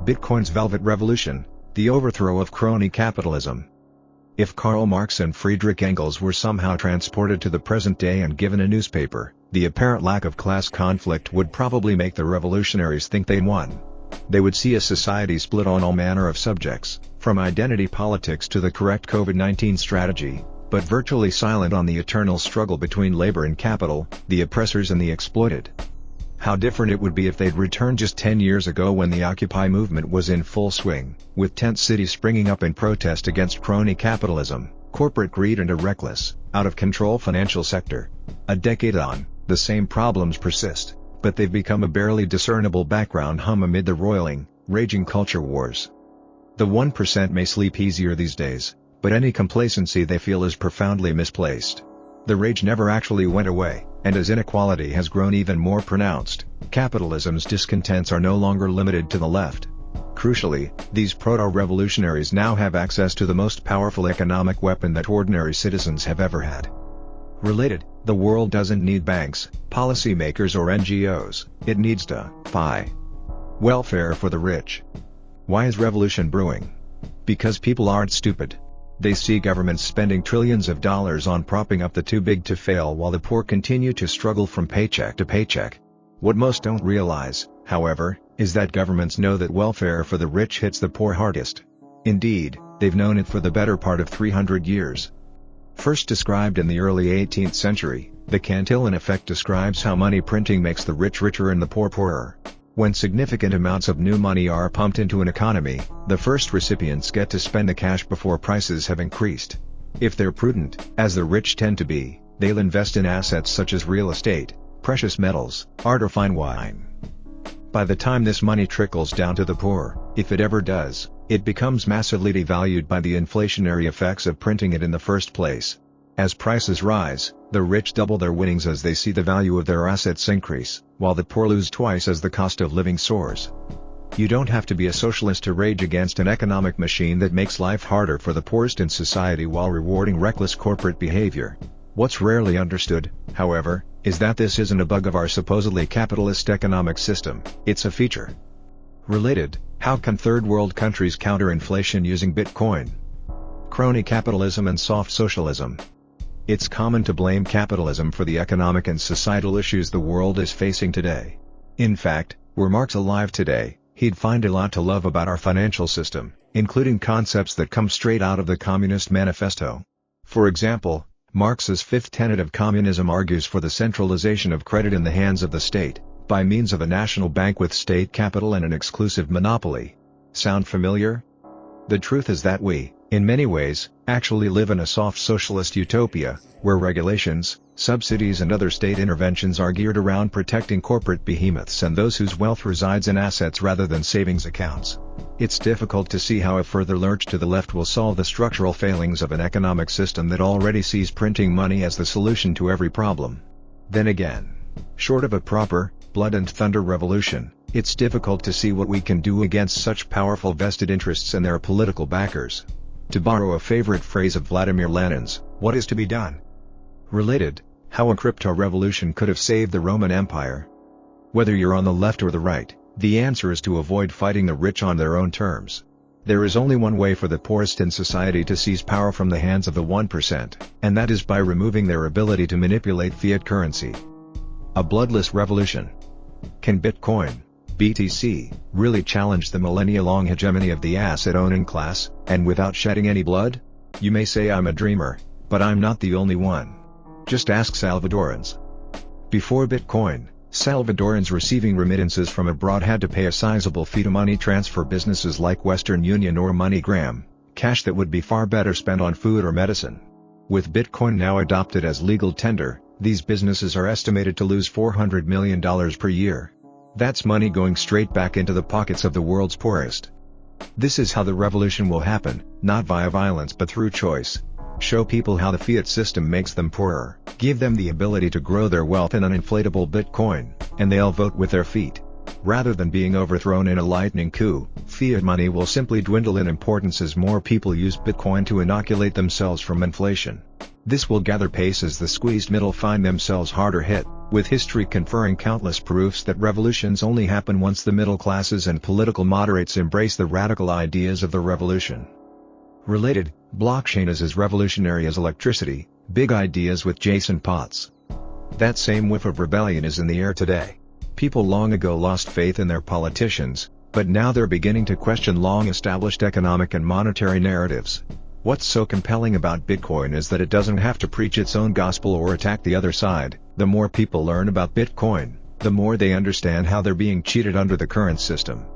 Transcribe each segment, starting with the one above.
Bitcoin's Velvet Revolution, the overthrow of crony capitalism. If Karl Marx and Friedrich Engels were somehow transported to the present day and given a newspaper, the apparent lack of class conflict would probably make the revolutionaries think they'd won. They would see a society split on all manner of subjects, from identity politics to the correct COVID-19 strategy, but virtually silent on the eternal struggle between labor and capital, the oppressors and the exploited. How different it would be if they'd returned just 10 years ago when the Occupy movement was in full swing, with tent cities springing up in protest against crony capitalism, corporate greed and a reckless, out-of-control financial sector. A decade on, the same problems persist, but they've become a barely discernible background hum amid the roiling, raging culture wars. The 1% may sleep easier these days, but any complacency they feel is profoundly misplaced. The rage never actually went away, and as inequality has grown even more pronounced, capitalism's discontents are no longer limited to the left. Crucially, these proto-revolutionaries now have access to the most powerful economic weapon that ordinary citizens have ever had. Related, the world doesn't need banks, policymakers or NGOs, it needs to buy welfare for the rich. Why is revolution brewing? Because people aren't stupid. They see governments spending trillions of dollars on propping up the too big to fail while the poor continue to struggle from paycheck to paycheck. What most don't realize, however, is that governments know that welfare for the rich hits the poor hardest. Indeed, they've known it for the better part of 300 years. First described in the early 18th century, the Cantillon effect describes how money printing makes the rich richer and the poor poorer. When significant amounts of new money are pumped into an economy, the first recipients get to spend the cash before prices have increased. If they're prudent, as the rich tend to be, they'll invest in assets such as real estate, precious metals, art or fine wine. By the time this money trickles down to the poor, if it ever does, it becomes massively devalued by the inflationary effects of printing it in the first place. As prices rise, the rich double their winnings as they see the value of their assets increase, while the poor lose twice as the cost of living soars. You don't have to be a socialist to rage against an economic machine that makes life harder for the poorest in society while rewarding reckless corporate behavior. What's rarely understood, however, is that this isn't a bug of our supposedly capitalist economic system, it's a feature. Related, how can third world countries counter inflation using Bitcoin? Crony capitalism and soft socialism. It's common to blame capitalism for the economic and societal issues the world is facing today. In fact, were Marx alive today, he'd find a lot to love about our financial system, including concepts that come straight out of the Communist Manifesto. For example, Marx's fifth tenet of communism argues for the centralization of credit in the hands of the state, by means of a national bank with state capital and an exclusive monopoly. Sound familiar? The truth is that we, in many ways, actually live in a soft socialist utopia, where regulations, subsidies and other state interventions are geared around protecting corporate behemoths and those whose wealth resides in assets rather than savings accounts. It's difficult to see how a further lurch to the left will solve the structural failings of an economic system that already sees printing money as the solution to every problem. Then again, short of a proper, blood and thunder revolution, it's difficult to see what we can do against such powerful vested interests and their political backers. To borrow a favorite phrase of Vladimir Lenin's, what is to be done? Related, how a crypto-revolution could have saved the Roman Empire. Whether you're on the left or the right, the answer is to avoid fighting the rich on their own terms. There is only one way for the poorest in society to seize power from the hands of the 1%, and that is by removing their ability to manipulate fiat currency. A bloodless revolution. Can Bitcoin, BTC, really challenge the millennia-long hegemony of the asset-owning class, and without shedding any blood? You may say I'm a dreamer, but I'm not the only one. Just ask Salvadorans. Before Bitcoin, Salvadorans receiving remittances from abroad had to pay a sizable fee to money transfer businesses like Western Union or MoneyGram, cash that would be far better spent on food or medicine. With Bitcoin now adopted as legal tender, these businesses are estimated to lose $400 million per year. That's money going straight back into the pockets of the world's poorest. This is how the revolution will happen, not via violence but through choice. Show people how the fiat system makes them poorer, give them the ability to grow their wealth in uninflatable Bitcoin, and they'll vote with their feet. Rather than being overthrown in a lightning coup, fiat money will simply dwindle in importance as more people use Bitcoin to inoculate themselves from inflation. This will gather pace as the squeezed middle find themselves harder hit, with history conferring countless proofs that revolutions only happen once the middle classes and political moderates embrace the radical ideas of the revolution. Related, blockchain is as revolutionary as electricity, big ideas with Jason Potts. That same whiff of rebellion is in the air today. People long ago lost faith in their politicians, but now they're beginning to question long-established economic and monetary narratives. What's so compelling about Bitcoin is that it doesn't have to preach its own gospel or attack the other side. The more people learn about Bitcoin, the more they understand how they're being cheated under the current system.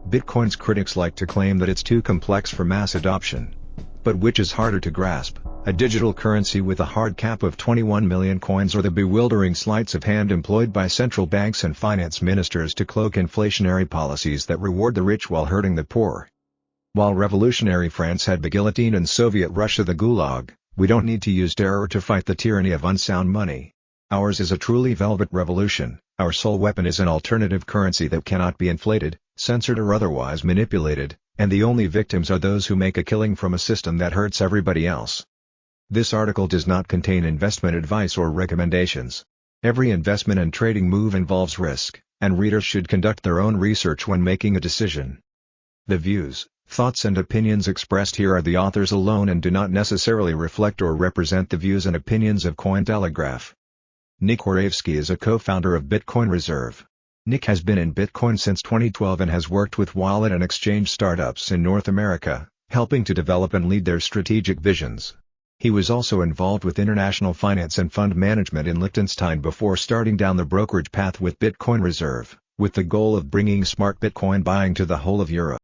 Bitcoin's critics like to claim that it's too complex for mass adoption. But which is harder to grasp, a digital currency with a hard cap of 21 million coins, or the bewildering sleights of hand employed by central banks and finance ministers to cloak inflationary policies that reward the rich while hurting the poor? While revolutionary France had the guillotine and Soviet Russia the gulag, we don't need to use terror to fight the tyranny of unsound money. Ours is a truly velvet revolution. Our sole weapon is an alternative currency that cannot be inflated, censored or otherwise manipulated, and the only victims are those who make a killing from a system that hurts everybody else. This article does not contain investment advice or recommendations. Every investment and trading move involves risk, and readers should conduct their own research when making a decision. The views, thoughts and opinions expressed here are the author's alone and do not necessarily reflect or represent the views and opinions of Cointelegraph. Nick Horavsky is a co-founder of Bitcoin Reserve. Nick has been in Bitcoin since 2012 and has worked with wallet and exchange startups in North America, helping to develop and lead their strategic visions. He was also involved with international finance and fund management in Liechtenstein before starting down the brokerage path with Bitcoin Reserve, with the goal of bringing smart Bitcoin buying to the whole of Europe.